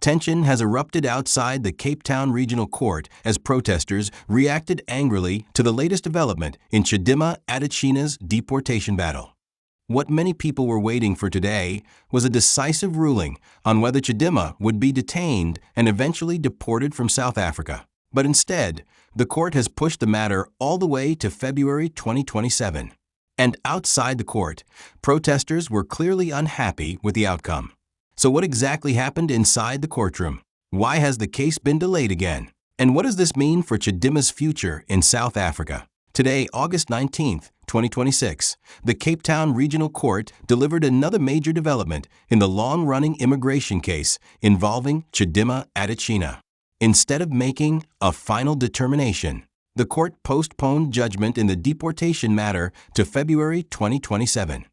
Tension has erupted outside the Cape Town Regional Court as protesters reacted angrily to the latest development in Chidimma Adetshina's deportation battle. What many people were waiting for today was a decisive ruling on whether Chidimma would be detained and eventually deported from South Africa. But instead, the court has pushed the matter all the way to February 2027. And outside the court, protesters were clearly unhappy with the outcome. So what exactly happened inside the courtroom? Why has the case been delayed again? And what does this mean for Chidimma's future in South Africa? Today, August 19, 2026, the Cape Town Regional Court delivered another major development in the long-running immigration case involving Chidimma Adetshina. Instead of making a final determination, the court postponed judgment in the deportation matter to February 2027.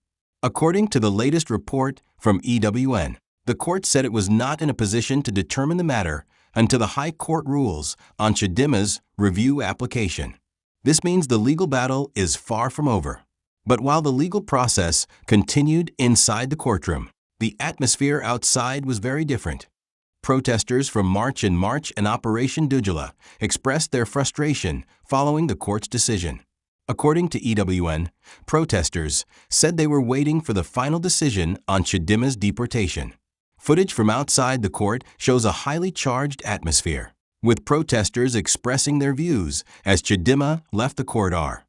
According to the latest report from EWN, the court said it was not in a position to determine the matter until the High Court rules on Chidimma's review application. This means the legal battle is far from over. But while the legal process continued inside the courtroom, the atmosphere outside was very different. Protesters from March and Operation Dujula expressed their frustration following the court's decision. According to EWN, protesters said they were waiting for the final decision on Chidimma's deportation. Footage from outside the court shows a highly charged atmosphere, with protesters expressing their views as Chidimma left the corridor.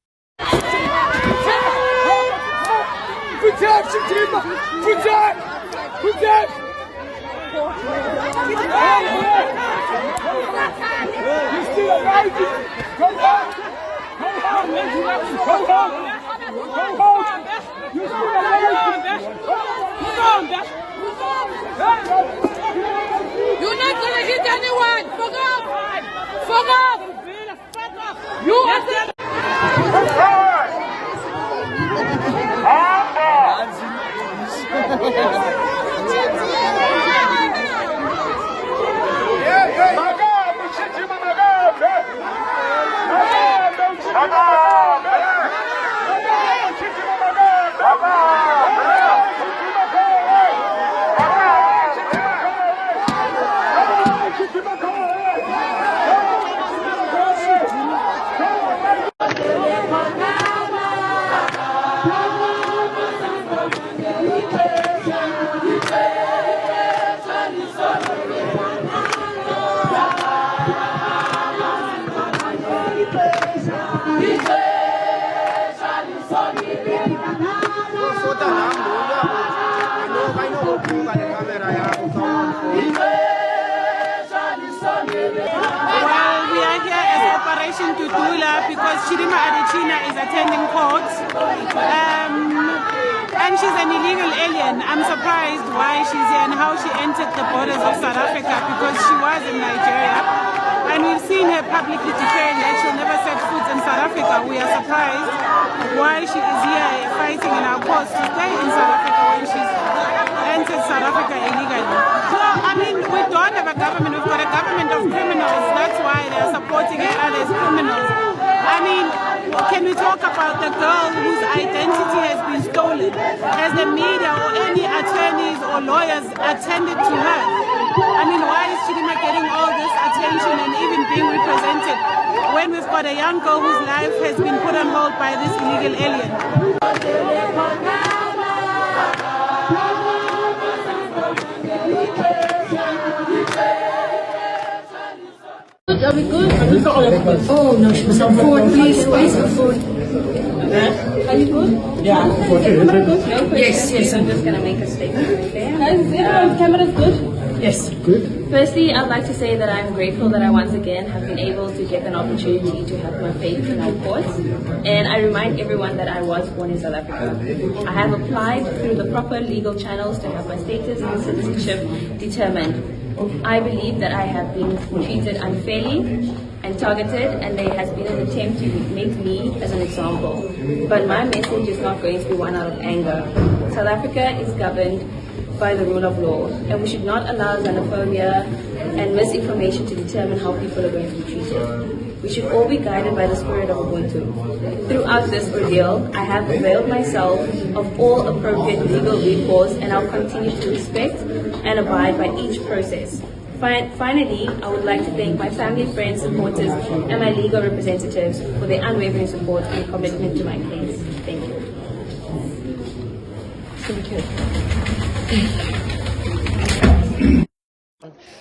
You're not gonna hit anyone! Fuck off! Fuck off! You are the... Deportation to Dula because Chidimma Adetshina is attending court and she's an illegal alien. I'm surprised why she's here and how she entered the borders of South Africa because she was in Nigeria and we've seen her publicly declaring that she'll never set foot in South Africa. We are surprised why she is here fighting in our courts to stay in South Africa when she's entered South Africa illegally. So, I mean, we don't have a government, we've got a government of criminals, that's why they're supporting her as criminals. I mean, can we talk about the girl whose identity has been stolen? Has the media or any attorneys or lawyers attended to her? I mean, why is Chidimma getting all this attention and even being represented when we've got a young girl whose life has been put on hold by this illegal alien? Are we good? Oh no, she was on forward, please. Space for forward. Are you good? Yeah. Yes, I'm just going to make a statement right there. Is everyone's camera's good? Yes. Good. Firstly, I'd like to say that I'm grateful that I once again have been able to get an opportunity to have my faith in our courts. And I remind everyone that I was born in South Africa. I have applied through the proper legal channels to have my status and citizenship determined. I believe that I have been treated unfairly and targeted, and there has been an attempt to make me as an example. But my message is not going to be one out of anger. South Africa is governed by the rule of law, and we should not allow xenophobia and misinformation to determine how people are going to be treated. We should all be guided by the spirit of Ubuntu. Throughout this ordeal, I have availed myself of all appropriate legal recourse, and I'll continue to respect and abide by each process. Finally, I would like to thank my family, friends, supporters, and my legal representatives for their unwavering support and commitment to my case. Thank you.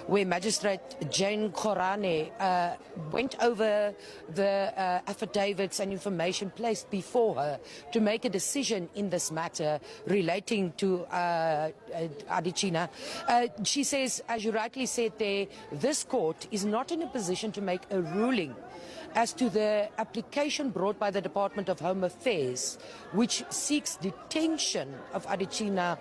Where Magistrate Jane Khorane went over the affidavits and information placed before her to make a decision in this matter relating to Adetshina. She says, as you rightly said there, this court is not in a position to make a ruling as to the application brought by the Department of Home Affairs, which seeks detention of Adetshina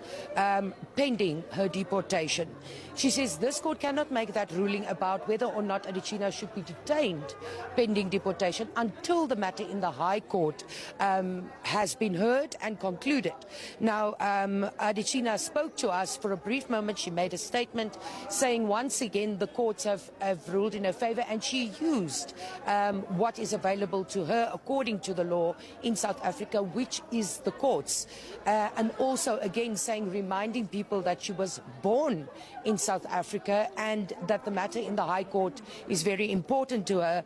pending her deportation. She says this court cannot make that ruling about whether or not Adetshina should be detained pending deportation until the matter in the High Court has been heard and concluded. Now, Adetshina spoke to us for a brief moment. She made a statement saying once again the courts have ruled in her favor, and she used what is available to her according to the law in South Africa, which is the courts. And also again reminding people that she was born in South Africa and that the matter in the High Court is very important to her.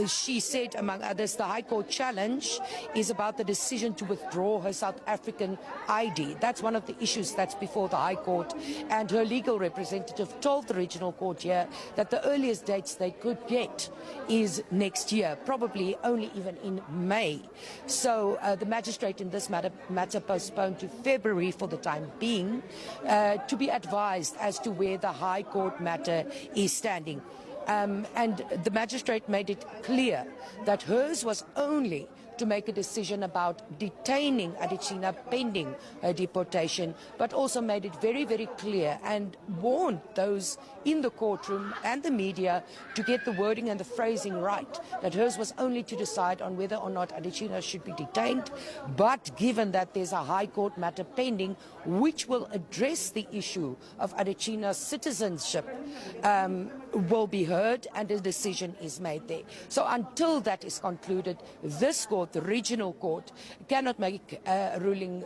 She said, among others, the High Court challenge is about the decision to withdraw her South African ID. That's one of the issues that's before the High Court. And her legal representative told the regional court here that the earliest dates they could get is next year, probably only even in May. So the magistrate in this matter postponed to February for the time being to be advised as to where the High Court matter is standing. And the magistrate made it clear that hers was only to make a decision about detaining Adetshina pending her deportation, but also made it very, very clear and warned those in the courtroom and the media to get the wording and the phrasing right, that hers was only to decide on whether or not Adetshina should be detained, but given that there's a High Court matter pending which will address the issue of Adetshina's citizenship, will be heard and a decision is made there. So until that is concluded, this court, the regional court, cannot make a ruling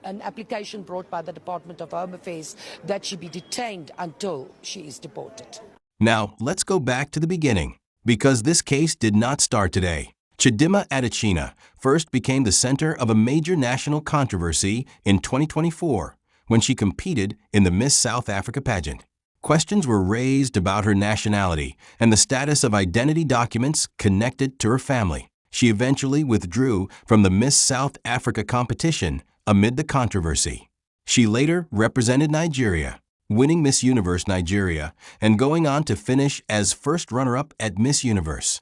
an application brought by the Department of Home Affairs that she be detained until she is deported. Now, let's go back to the beginning, because this case did not start today. Chidimma Adetshina first became the center of a major national controversy in 2024 when she competed in the Miss South Africa pageant. Questions were raised about her nationality and the status of identity documents connected to her family. She eventually withdrew from the Miss South Africa competition amid the controversy. She later represented Nigeria, winning Miss Universe Nigeria and going on to finish as first runner-up at Miss Universe.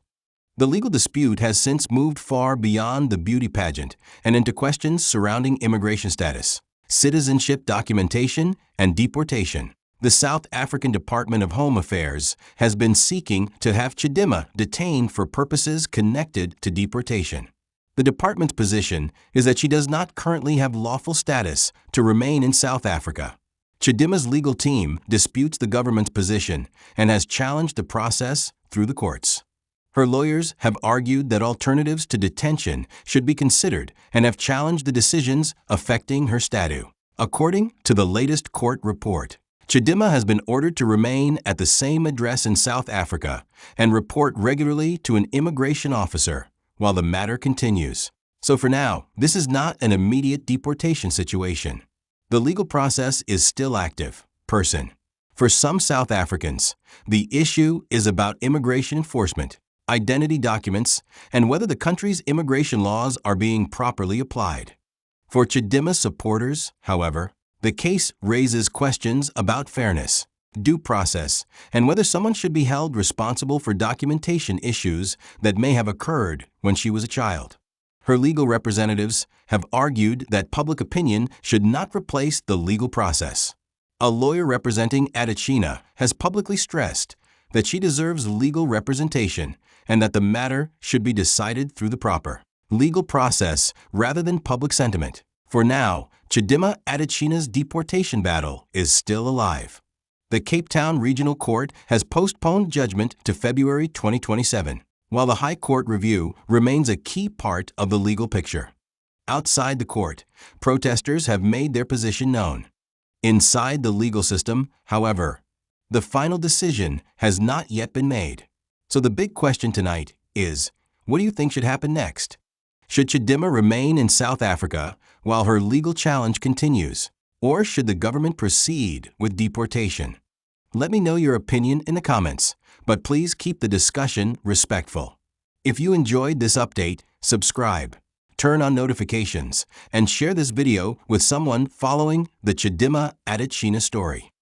The legal dispute has since moved far beyond the beauty pageant and into questions surrounding immigration status, citizenship documentation, and deportation. The South African Department of Home Affairs has been seeking to have Chidimma detained for purposes connected to deportation. The department's position is that she does not currently have lawful status to remain in South Africa. Chidimma's legal team disputes the government's position and has challenged the process through the courts. Her lawyers have argued that alternatives to detention should be considered and have challenged the decisions affecting her status. According to the latest court report, Chidimma has been ordered to remain at the same address in South Africa and report regularly to an immigration officer while the matter continues. So for now, this is not an immediate deportation situation. The legal process is still active. For some South Africans, the issue is about immigration enforcement, identity documents, and whether the country's immigration laws are being properly applied. For Chidimma's supporters, however, the case raises questions about fairness, due process, and whether someone should be held responsible for documentation issues that may have occurred when she was a child. Her legal representatives have argued that public opinion should not replace the legal process. A lawyer representing Adetshina has publicly stressed that she deserves legal representation and that the matter should be decided through the proper legal process rather than public sentiment. For now, Chidimma Adetshina's deportation battle is still alive. The Cape Town Regional Court has postponed judgment to February 2027, while the High Court review remains a key part of the legal picture. Outside the court, protesters have made their position known. Inside the legal system, however, The final decision has not yet been made. So the big question tonight is, what do you think should happen next? Should Chidimma remain in South Africa while her legal challenge continues? Or should the government proceed with deportation? Let me know your opinion in the comments, but please keep the discussion respectful. If you enjoyed this update, subscribe, turn on notifications, and share this video with someone following the Chidimma Adetshina story.